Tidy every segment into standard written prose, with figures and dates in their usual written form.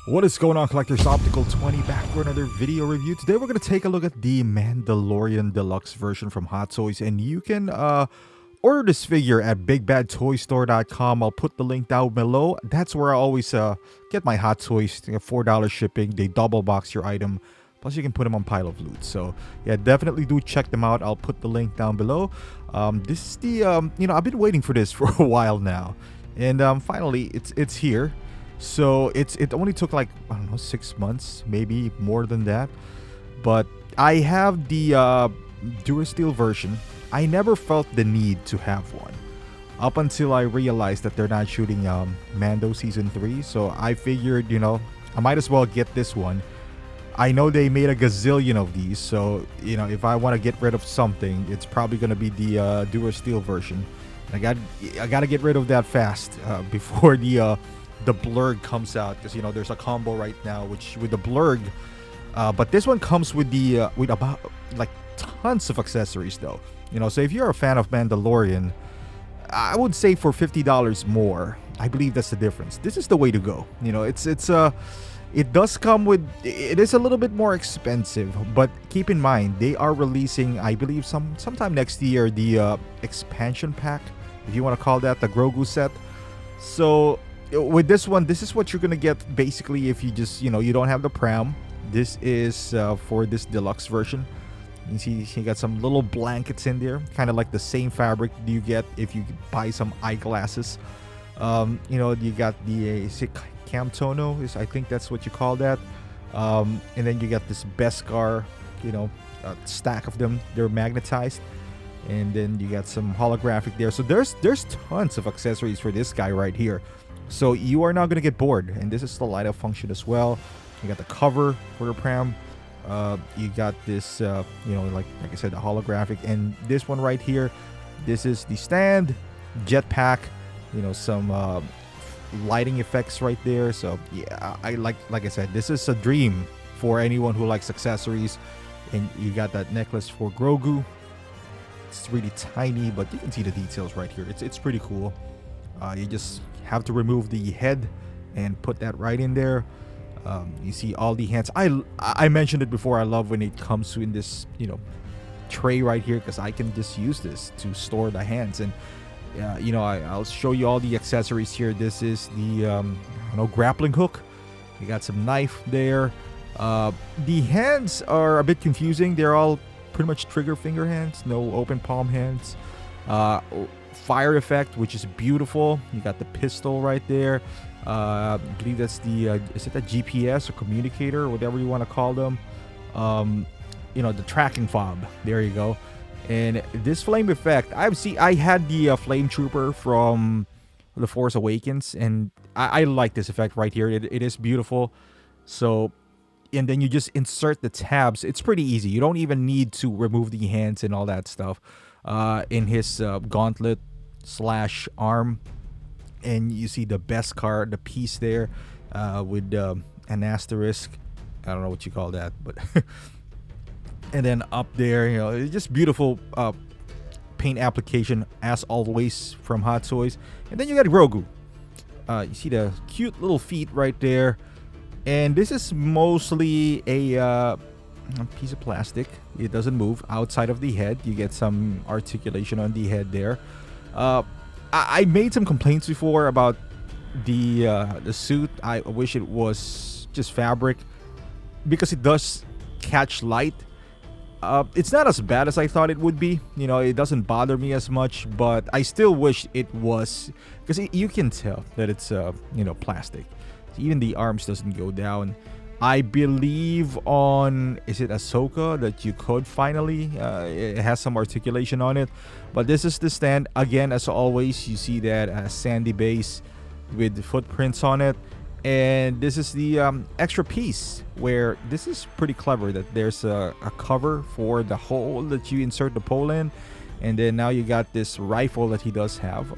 What is going on, collectors? Optical 20 back for another video review. Today we're going to take a look at the Mandalorian Deluxe version from Hot Toys, and you can order this figure at bigbadtoystore.com. I'll put the link down below. That's where I always get my Hot Toys. They have $4 shipping. They double box your item. Plus, you can put them on Pile of Loot. So, yeah, definitely do check them out. I'll put the link down below. This is the, I've been waiting for this for a while now. And finally, it's here. So it only took like, I don't know, 6 months, maybe more than that. But I have the Durasteel version. I never felt the need to have one up until I realized that they're not shooting Mando Season 3. So I figured, I might as well get this one. I know they made a gazillion of these, so if I want to get rid of something, it's probably going to be the Durasteel version. I got to get rid of that fast before the blurg comes out, because there's a combo right now which with the blurg, but this one comes with the with about like tons of accessories though. So if you're a fan of Mandalorian, I would say for $50 more, I believe that's the difference. This is the way to go. It does come with, it is a little bit more expensive, but keep in mind they are releasing, I believe sometime next year, the expansion pack, if you want to call that, the Grogu set. So with this one, this is what you're gonna get basically if you just you don't have the pram. This is for this deluxe version. You see you got some little blankets in there, kind of like the same fabric you get if you buy some eyeglasses. You got the Camtono, I think that's what you call that. And then you got this Beskar, stack of them. They're magnetized. And then you got some holographic there. So there's tons of accessories for this guy right here. So you are not going to get bored. And this is the light up function as well. You got the cover for the pram. You got this, like I said, the holographic. And this one right here, this is the stand, jetpack, some lighting effects right there. So yeah, I like I said, this is a dream for anyone who likes accessories. And you got that necklace for Grogu. It's really tiny, but you can see the details right here. It's pretty cool. You just have to remove the head and put that right in there. You see all the hands. I mentioned it before. I love when it comes to in this tray right here, because I can just use this to store the hands. And I'll show you all the accessories here. This is the grappling hook. You got some knife there. The hands are a bit confusing. They're all pretty much trigger finger hands, no open palm hands. Fire effect, which is beautiful. You got the pistol right there. I believe that's the is it a GPS or communicator or whatever you want to call them. The tracking fob, there you go. And this flame effect, I had the flame trooper from The Force Awakens, and I like this effect right here. It is beautiful. So, and then you just insert the tabs. It's pretty easy. You don't even need to remove the hands and all that stuff. In his gauntlet / arm, and you see the Beskar, the piece there, with an asterisk. I don't know what you call that, but and then up there, it's just beautiful paint application as always from Hot Toys. And then you got Grogu. You see the cute little feet right there. And this is mostly a piece of plastic. It doesn't move outside of the head. You get some articulation on the head there. I made some complaints before about the suit. I wish it was just fabric, because it does catch light. It's not as bad as I thought it would be. It doesn't bother me as much, but I still wish it was, because you can tell that it's plastic. Even the arms doesn't go down. I believe on, is it Ahsoka, that you could finally, it has some articulation on it. But this is the stand. Again, as always, you see that sandy base with the footprints on it. And this is the extra piece, where this is pretty clever, that there's a cover for the hole that you insert the pole in. And then now you got this rifle that he does have.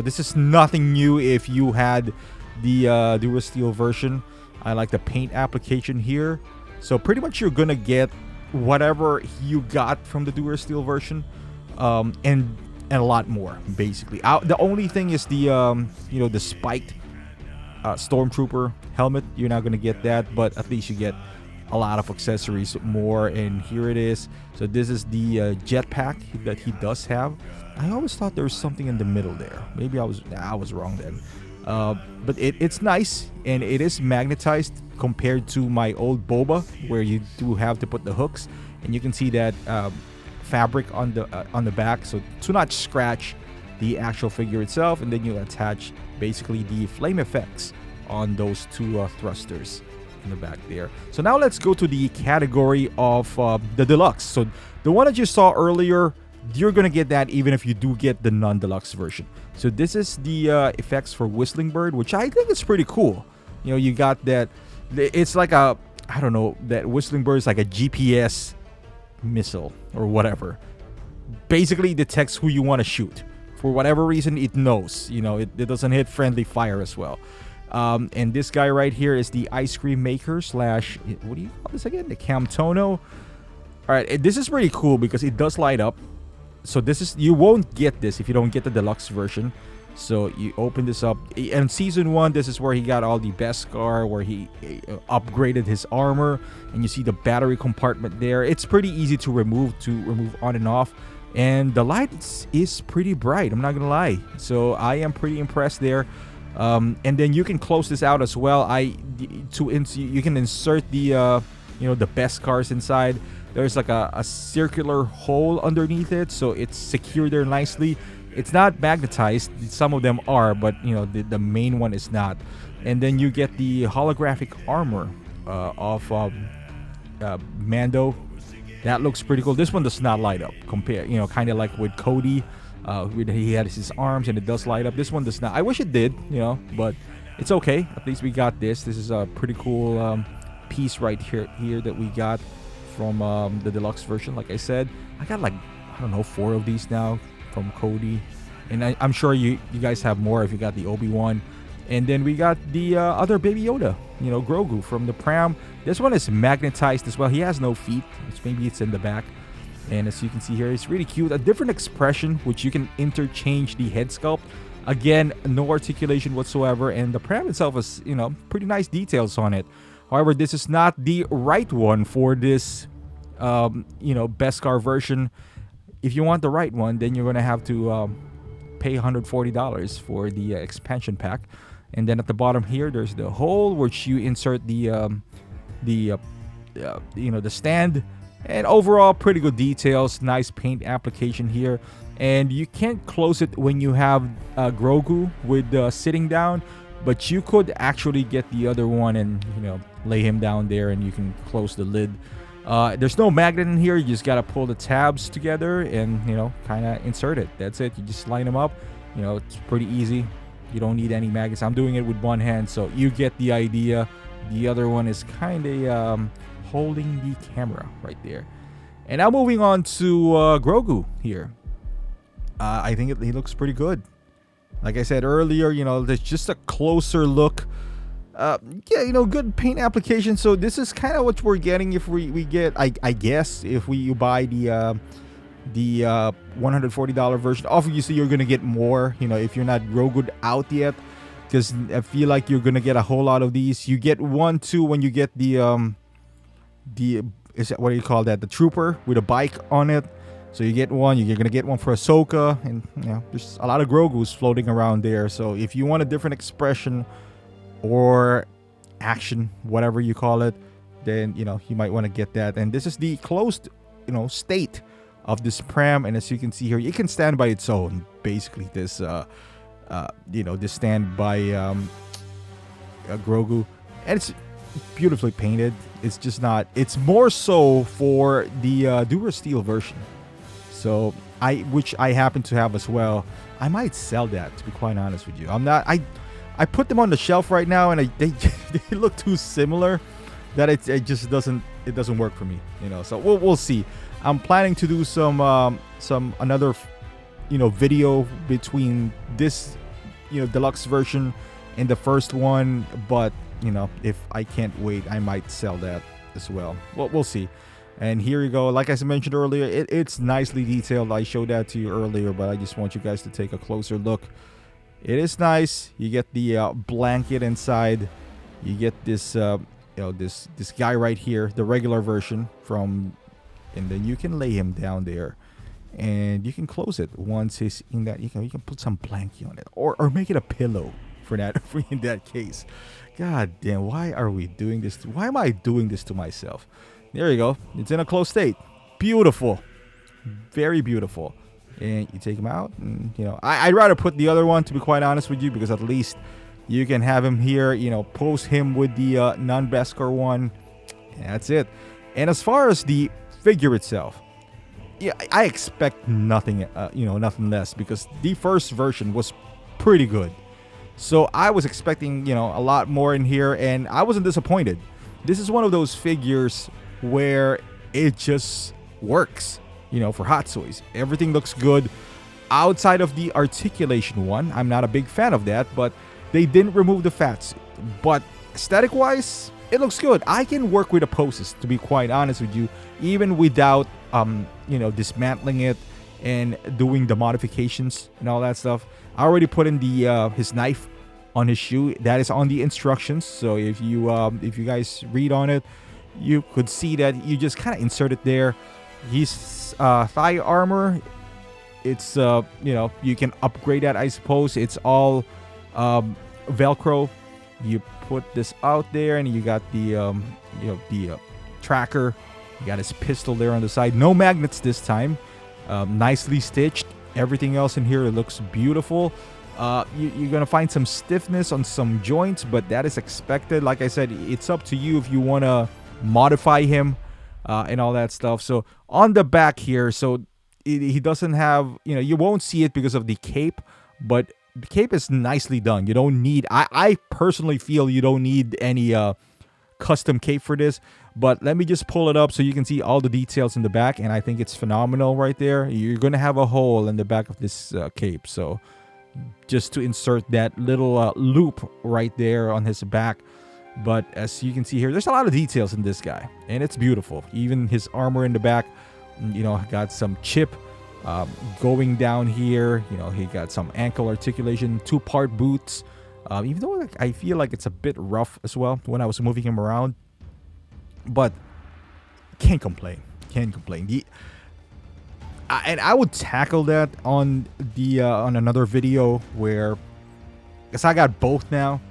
This is nothing new if you had the Durasteel version. I like the paint application here. So pretty much you're gonna get whatever you got from the Durasteel version, and a lot more basically. The only thing is the the spiked stormtrooper helmet. You're not gonna get that, but at least you get a lot of accessories more. And here it is. So this is the jetpack that he does have. I always thought there was something in the middle there. Maybe I was wrong then. But it's nice, and it is magnetized compared to my old Boba, where you do have to put the hooks, and you can see that fabric on the back, so to not scratch the actual figure itself. And then you attach basically the flame effects on those two thrusters in the back there. So now let's go to the category of the deluxe. So the one that you saw earlier, you're gonna get that even if you do get the non-deluxe version. So this is the effects for Whistling Bird, which I think is pretty cool. You know, you got that, it's like a, I don't know, that Whistling Bird is like a GPS missile or whatever. Basically detects who you want to shoot. For whatever reason, it knows. You know, it doesn't hit friendly fire as well. And this guy right here is the ice cream maker slash, what do you call this again? The Camtono. All right, this is pretty cool because it does light up. So this is, you won't get this if you don't get the deluxe version. So you open this up. In season 1, this is where he got all the Beskar, where he upgraded his armor, and you see the battery compartment there. It's pretty easy to remove on and off, and the light is pretty bright, I'm not gonna lie. So I am pretty impressed there. And then you can close this out as well. You can insert the the Beskars inside. There's like a circular hole underneath it, so it's secured there nicely. It's not magnetized. Some of them are, but the main one is not. And then you get the holographic armor of Mando. That looks pretty cool. This one does not light up. Kind of like with Cody. He had his arms and it does light up. This one does not. I wish it did, but it's okay. At least we got this. This is a pretty cool piece right here that we got from the deluxe version. Like I said, I got like, I don't know, 4 of these now from Cody, and I'm sure you guys have more if you got the Obi-Wan. And then we got the other Baby Yoda, Grogu from the pram. This one is magnetized as well. He has no feet, which maybe it's in the back. And as you can see here, it's really cute. A different expression, which you can interchange the head sculpt. Again, no articulation whatsoever, and the pram itself is, pretty nice details on it. However, this is not the right one for this, Beskar version. If you want the right one, then you're going to have to pay $140 for the expansion pack. And then at the bottom here, there's the hole which you insert the stand. And overall, pretty good details. Nice paint application here. And you can't close it when you have Grogu with sitting down, but you could actually get the other one and lay him down there, and you can close the lid. There's no magnet in here. You just gotta pull the tabs together and kind of insert it. That's it. You just line them up. It's pretty easy. You don't need any magnets. I'm doing it with one hand, so you get the idea. The other one is kind of holding the camera right there. And now moving on to Grogu here. I think he looks pretty good. Like I said earlier, there's just a closer look. Good paint application. So this is kind of what we're getting if we get, I guess, if you buy the $140 version. Obviously, you're gonna get more. If you're not Grogu'd out yet, because I feel like you're gonna get a whole lot of these. You get one too when you get the is that, what do you call that? The trooper with a bike on it. So you get one. You're gonna get one for Ahsoka, and there's a lot of Grogu's floating around there. So if you want a different expression or action, whatever you call it, then you might want to get that. And this is the closed state of this pram, and as you can see here, it can stand by its own. Basically, this this stand by Grogu, and it's beautifully painted. It's just not, it's more so for the Dura Steel version. So which I happen to have as well. I might sell that, to be quite honest with you. I put them on the shelf right now, and they look too similar that it just doesn't work for me. So we'll see. I'm planning to do some another video between this deluxe version and the first one, but if I can't wait, I might sell that as well. We'll see. And here you go. Like I mentioned earlier, it's nicely detailed. I showed that to you earlier, but I just want you guys to take a closer look. It is nice. You get the blanket inside. You get this, this guy right here, the regular version from, and then you can lay him down there, and you can close it once he's in that. You can put some blanket on it, or make it a pillow for that. In that case, God damn, why are we doing this? Why am I doing this to myself? There you go. It's in a closed state. Beautiful, very beautiful. And you take him out, and I'd rather put the other one, to be quite honest with you, because at least you can have him here, post him with the non-Beskar one, and that's it. And as far as the figure itself, yeah, I expect nothing, nothing less, because the first version was pretty good. So I was expecting, a lot more in here, and I wasn't disappointed. This is one of those figures where it just works. For Hot Toys, everything looks good. Outside of the articulation one, I'm not a big fan of that, but they didn't remove the fat suit. But aesthetic-wise, it looks good. I can work with the poses, to be quite honest with you, even without, dismantling it and doing the modifications and all that stuff. I already put in the his knife on his shoe. That is on the instructions. So if you guys read on it, you could see that you just kind of insert it there. His thigh armor, it's you can upgrade that, I suppose. It's all Velcro. You put this out there, and you got the tracker. You got his pistol there on the side. No magnets this time. Nicely stitched. Everything else in here, it looks beautiful. You're gonna find some stiffness on some joints, but that is expected. Like I said, it's up to you if you want to modify him. And all that stuff. So on the back here, so he doesn't have, you won't see it because of the cape, but the cape is nicely done. You don't need, I personally feel you don't need any custom cape for this, but let me just pull it up so you can see all the details in the back, and I think it's phenomenal right there. You're going to have a hole in the back of this cape, so just to insert that little loop right there on his back. But as you can see here, there's a lot of details in this guy, and it's beautiful. Even his armor in the back, got some chip going down here. He got some ankle articulation, 2-part boots. Even though I feel like it's a bit rough as well when I was moving him around, but can't complain. Can't complain. And I would tackle that on the on another video where, because I got both now.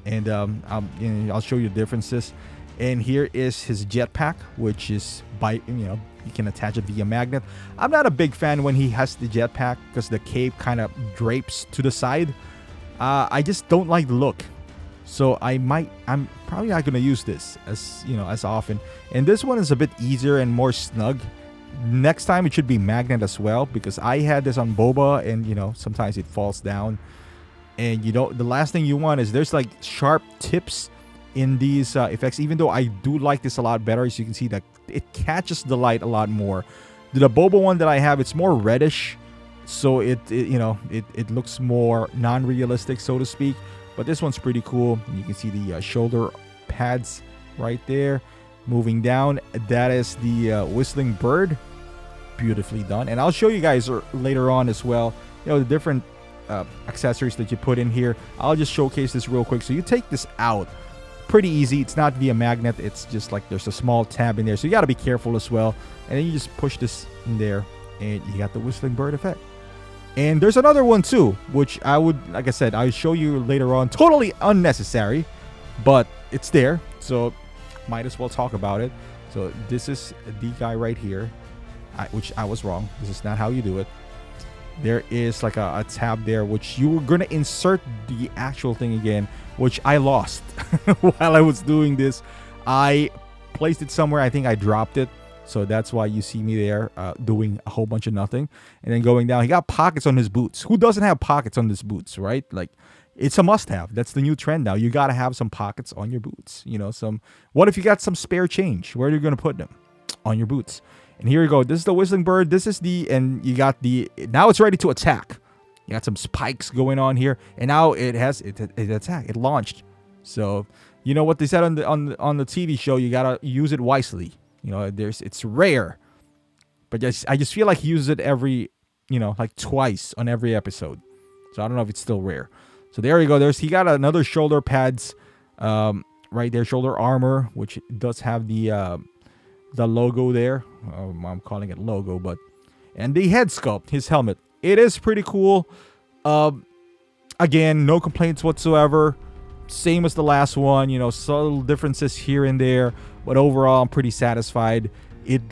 And I'll show you the differences. And here is his jetpack, which is you can attach it via magnet. I'm not a big fan when he has the jetpack because the cape kind of drapes to the side. I just don't like the look. So I'm probably not gonna use this as often. And this one is a bit easier and more snug. Next time it should be magnet as well, because I had this on Boba, and sometimes it falls down. And the last thing you want is there's like sharp tips in these effects, even though I do like this a lot better. As you can see, that it catches the light a lot more. The Boba one that I have, it's more reddish, so it looks more non-realistic, so to speak. But this one's pretty cool. You can see the shoulder pads right there. Moving down, that is the whistling bird. Beautifully done. And I'll show you guys later on as well, the different accessories that you put in here. I'll just showcase this real quick. So you take this out, pretty easy. It's not via magnet. It's just like there's a small tab in there, so you got to be careful as well. And then you just push this in there, and you got the whistling bird effect. And there's another one too, which I would, like I said, I'll show you later on. Totally unnecessary, but it's there, so might as well talk about it. So this is the guy right here, which I was wrong. This is not how you do it. There is like a tab there, which you were going to insert the actual thing again, which I lost while I was doing this. I placed it somewhere. I think I dropped it. So that's why you see me there doing a whole bunch of nothing. And then going down, he got pockets on his boots. Who doesn't have pockets on his boots, right? Like, it's a must-have. That's the new trend now. You got to have some pockets on your boots. What if you got some spare change? Where are you going to put them? On your boots. And here you go. This is the whistling bird. This is and you got now it's ready to attack. You got some spikes going on here, and now it attacked. It launched. So you know what they said on the TV show. You gotta use it wisely. It's rare, but I just feel like he uses it every, like twice on every episode. So I don't know if it's still rare. So there you go. He got another shoulder pads right there, shoulder armor, which does have the logo there. I'm calling it logo, but and the head sculpt, his helmet. It is pretty cool. Again, no complaints whatsoever. Same as the last one, subtle differences here and there, but overall I'm pretty satisfied. It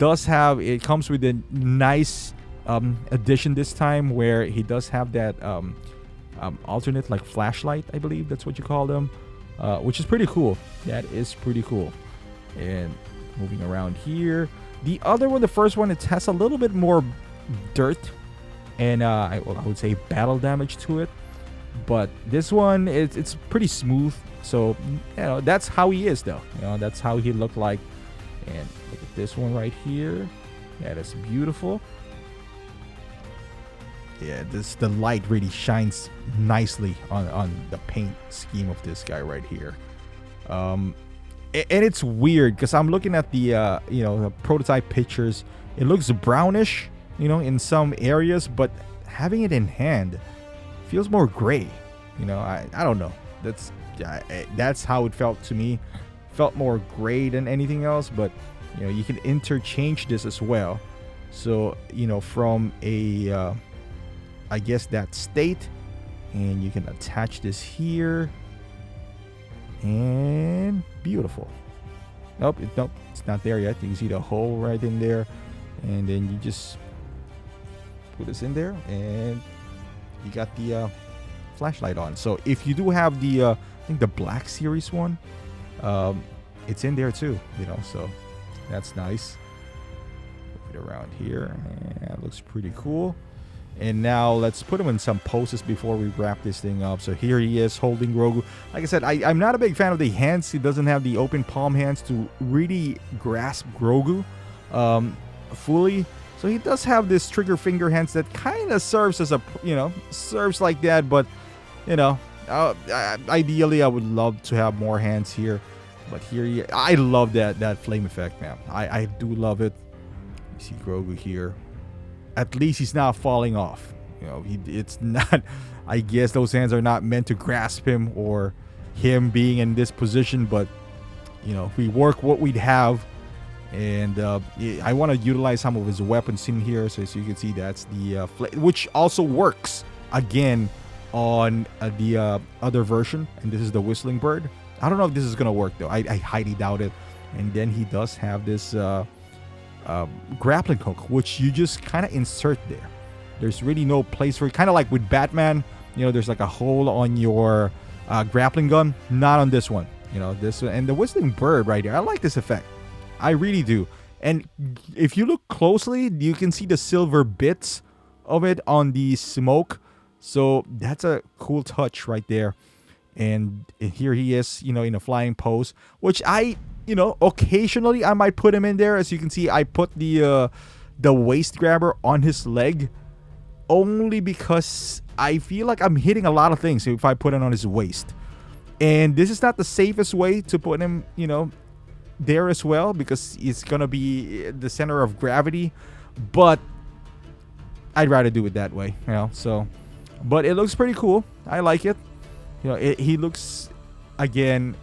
comes with a nice addition this time, where he does have that alternate like flashlight, I believe that's what you call them, which is pretty cool. That is pretty cool. And moving around here, the other one, the first one, it has a little bit more dirt and I would say battle damage to it. But this one, it's pretty smooth. So, that's how he is, though. That's how he looked like. And look at this one right here. That is beautiful. Yeah, the light really shines nicely on the paint scheme of this guy right here. And it's weird because I'm looking at the prototype pictures. It looks brownish, in some areas, but having it in hand feels more gray. I don't know. That's how it felt to me. Felt more gray than anything else, but you can interchange this as well. So from a I guess that state, and you can attach this here, and beautiful. Nope, it's not there yet. You can see the hole right in there, and then you just put this in there, and you got the flashlight on. So if you do have the I think the Black Series one, it's in there too, so that's nice. Move it around here, and it looks pretty cool. And now let's put him in some poses before we wrap this thing up. So here he is holding Grogu. Like I said, I'm not a big fan of the hands. He doesn't have the open palm hands to really grasp Grogu fully. So he does have this trigger finger hands that kind of serves as serves like that. But, ideally I would love to have more hands here. But here, I love that flame effect, man. I do love it. You see Grogu here. At least he's not falling off. It's not, I guess those hands are not meant to grasp him or him being in this position, but we work what we'd have. And I want to utilize some of his weapons in here. So as you can see, that's the which also works again on the other version. And this is the Whistling Bird. I don't know if this is going to work though. I highly doubt it. And then he does have this grappling hook, which you just kind of insert there. There's really no place for it. Kind of like with Batman, there's like a hole on your grappling gun. Not on this one. This one. And the Whistling Bird right here. I like this effect. I really do. And if you look closely, you can see the silver bits of it on the smoke. So that's a cool touch right there. And here he is, in a flying pose, which occasionally I might put him in there. As you can see, I put the waist grabber on his leg only because I feel like I'm hitting a lot of things if I put it on his waist. And this is not the safest way to put him, there as well, because it's going to be the center of gravity. But I'd rather do it that way, so. But it looks pretty cool. I like it. He looks, again,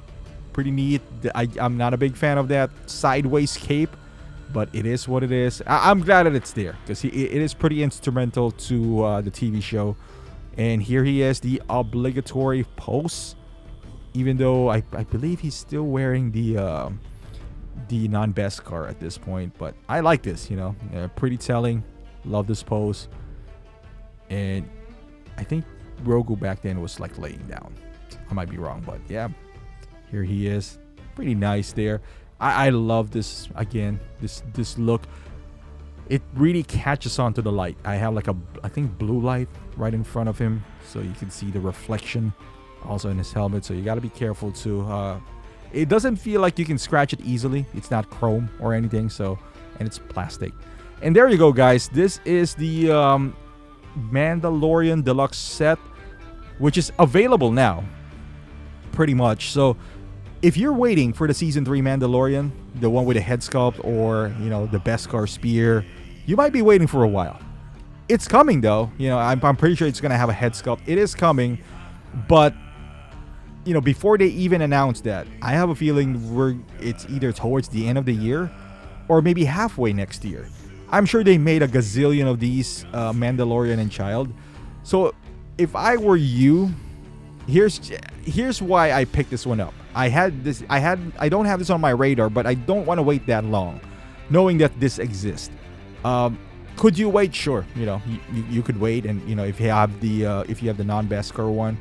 pretty neat. I'm not a big fan of that sideways cape, but it is what it is. I'm glad that it's there because it is pretty instrumental to the TV show. And here he is, the obligatory pose, even though I believe he's still wearing the non-Beskar at this point. But I like this, pretty telling. Love this pose. And I think Grogu back then was like laying down. I might be wrong, but yeah. Here he is. Pretty nice there. I love this, again, this look. It really catches on to the light. I have like I think blue light right in front of him, so you can see the reflection also in his helmet. So you got to be careful too. It doesn't feel like you can scratch it easily. It's not chrome or anything, so, and it's plastic. And there you go, guys. This is the Mandalorian Deluxe set, which is available now, pretty much. So if you're waiting for the Season 3 Mandalorian, the one with the head sculpt or, the Beskar spear, you might be waiting for a while. It's coming though. You know, I'm pretty sure it's gonna have a head sculpt. It is coming, but you know, before they even announce that, I have a feeling it's either towards the end of the year or maybe halfway next year. I'm sure they made a gazillion of these Mandalorian and Child. So if I were you, here's why I picked this one up. I don't have this on my radar, but I don't want to wait that long, knowing that this exists. Could you wait? Sure. You know, you could wait, and you know, if you have the non-Beskar one,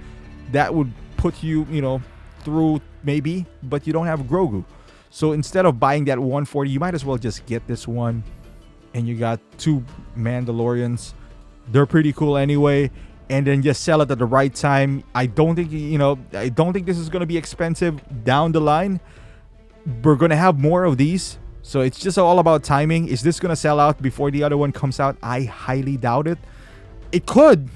that would put you, you know, through maybe, but you don't have Grogu. So instead of buying that 140, you might as well just get this one, and you got 2 Mandalorians. They're pretty cool anyway, and then just sell it at the right time. I don't think this is gonna be expensive down the line. We're gonna have more of these, so it's just all about timing. Is this gonna sell out before the other one comes out? I highly doubt it. It could,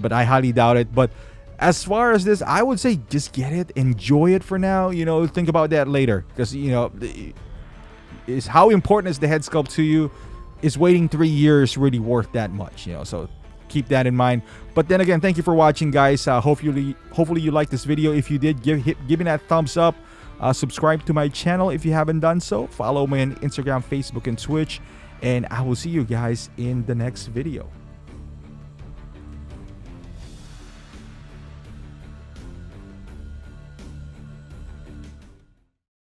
but I highly doubt it. But as far as this, I would say just get it, enjoy it for now. You know, think about that later, because you know, is how important is the head sculpt to you? Is waiting 3 years really worth that much? You know, so keep that in mind. But then again, thank you for watching, guys. Hopefully you liked this video. If you did, give me that thumbs up. Subscribe to my channel if you haven't done so. Follow me on Instagram, Facebook, and Twitch. And I will see you guys in the next video.